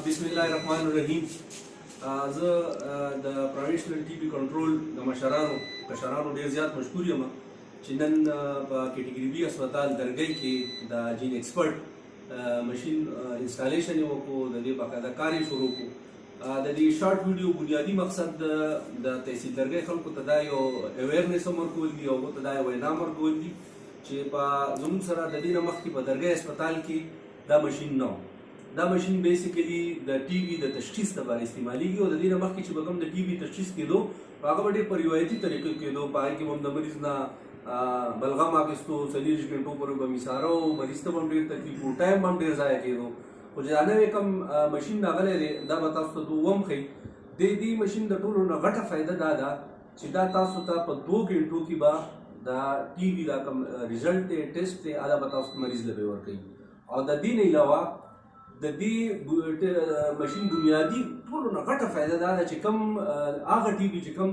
بسم الله الرحمن الرحیم. زه د پروفیشنل ټي بي کنټرول د کشرانو ډیر زیات مشکور یم چې نن په کیټګري بي هسپتال درګۍ کې د جین ایکسپرټ ماشین انسټالیشن یې وکړو، د دې باقاعده کار یې شروع کړو. د دې شارټ ویډیو بنیادي مقصد د تحصیل درګۍ خلکو ته دا یو اویرنس هم ورکول دي او هغو ته دا یو وینا هم ورکول دي چې په زموږ سره د دې نه مخکې په درګۍ هسپتال کې دا ماشین نه و. دا ماشین بیسیکلی د ټي بي د تشخیص لپاره استعمالیږي او د دې نه مخکې چې به کوم د ټي بي تشخیص کېدو هغه به ډېر په روایتي طریقو کېدو. په هغې کې به هم د مریض نه بلغم اخیستو، 40 ګنټو پورې به مساره و، مریض ته به هم ډېر تکلیف و، ټایم به هم ډېر ضایع کېدو. خو چې دا نوی کوم ماشین راغلی دی دا به تاسو ته وښیم. د دې ماشین د ټولو نه غټه فایده دا ده چې دا تاسو ته په 2 ګنټو کې به دا ټي بي دا کوم ریزلټ دی، ټیسټ دی، هغه به تاسو مریض له به ورکوي. او د دې نه علاوه د دې ماشین بنیادي ټولو نه غټه فایده دا ده چې کوم هغه ټي بي چې کوم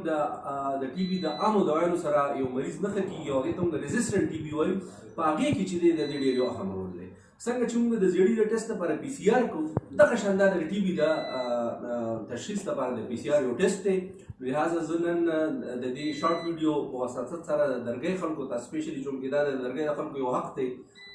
د ټي بي د عامو دوايانو سره یو مریض نه ښه کېږي او هغې ته هم د ریزسټنټ ټي بي وایو، په هغې کې چې دی د دې ډېر یو اهم رول دی. څنګه چې موږ د زیړي د ټیسټ لپاره پی سي آر کوو، دغه شان دا د ټي بي د تشخیص لپاره د پی سي آر یو ټیسټ دی. لہذا زه نن د دې شارټ ویډیو په واسطه سره د درګۍ خلکو ته سپیشلي چونکې دا د درګۍ د خلکو یو حق دی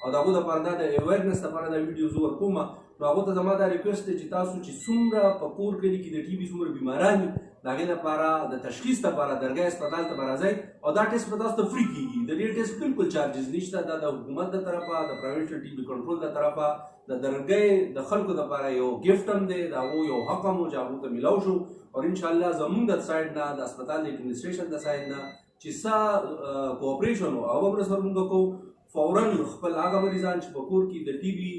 او د هغو دپاره دا د اویرنس لپاره دا ویډیو زه ورکوم. نو هغو ته زما دا ریکویسټ دی چې تاسو چې څومره په کور کلي کې د ټي بي څومره بیماران دي د هغې لپاره د تشخیص لپاره درګۍ هسپتال ته به راځئ او دا ټیسټ به تاسو ته فری کېږي. د دې ټیسټ بالکل چارجز نشته، دا د حکومت د طرفه د پروفیشنل ټي بي کنټرول د طرفه د درګۍ د خلکو لپاره یو ګفټ هم دی، د هغو یو حق هم و چې هغو ته میلاو شو. او انشاءالله زموږ د سایډ نه د هسپتال د اډمنسټریشن د سایډ نه چې څه کوآپریشن و هغه به مرسته موږ کوو. فوراً خپل هغه مریضان چې په کور کې د ټي بي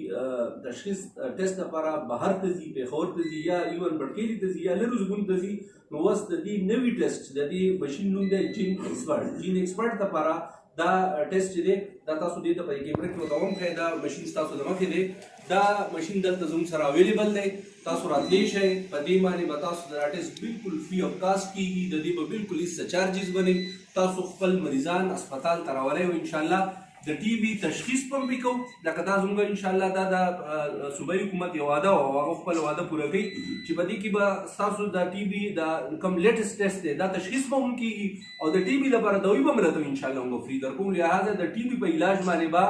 تشخیص ټیسټ لپاره بهر ته ځي، پېښور ته ځي یا ایون بټکیلي ته ځي یا لرو ځایونو ته ځي، نو اوس د دې نوي ټیسټ د دې ماشین نوم دی جین ایکسپرټ لپاره دا ټیسټ چې دی دا تاسو دې ته په کیمرې کې ورته وښیم. دا ماشین ستاسو د مخې دی، دا ماشین دلته زموږ سره اویلیبل دی، تاسو راتلی شئ. په دې باندې به تاسو دا ټیسټ بالکل فری آف کاسټ کېږي، د دې به بالکل هېڅ چارجز به نه. تاسو خپل مریضان هسپتال ته راولئ او انشاءالله د ټي بي تشخیص په هم کوو. لکه دا زموږ انشاءالله دا د صوبایي حکومت یو وعده وه او هغه خپل وعده پوره کوي چې په دې کې به ستاسو د ټي بي د کوم لیټسټ ټیسټ دی دا تشخیص به هم کېږي او د ټي بي لپاره دوایي به هم راته انشاءالله موږ فری درکوو. لہذا د ټي بي په علاج باندې به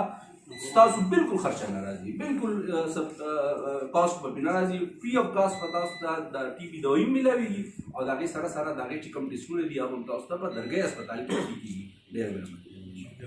ستاسو بالکل خرچه نه راځي، بالکل کاسټ به پرې نه راځي، فری آف کاسټ به تاسو ته د ټي بي دوایي هم میلاویږي او د هغې سره سره د هغې چې کوم ټیسټونه دي هغه هم تاسو ته په درګۍ هسپتال کې فری کېږي. ډېر مهرباني.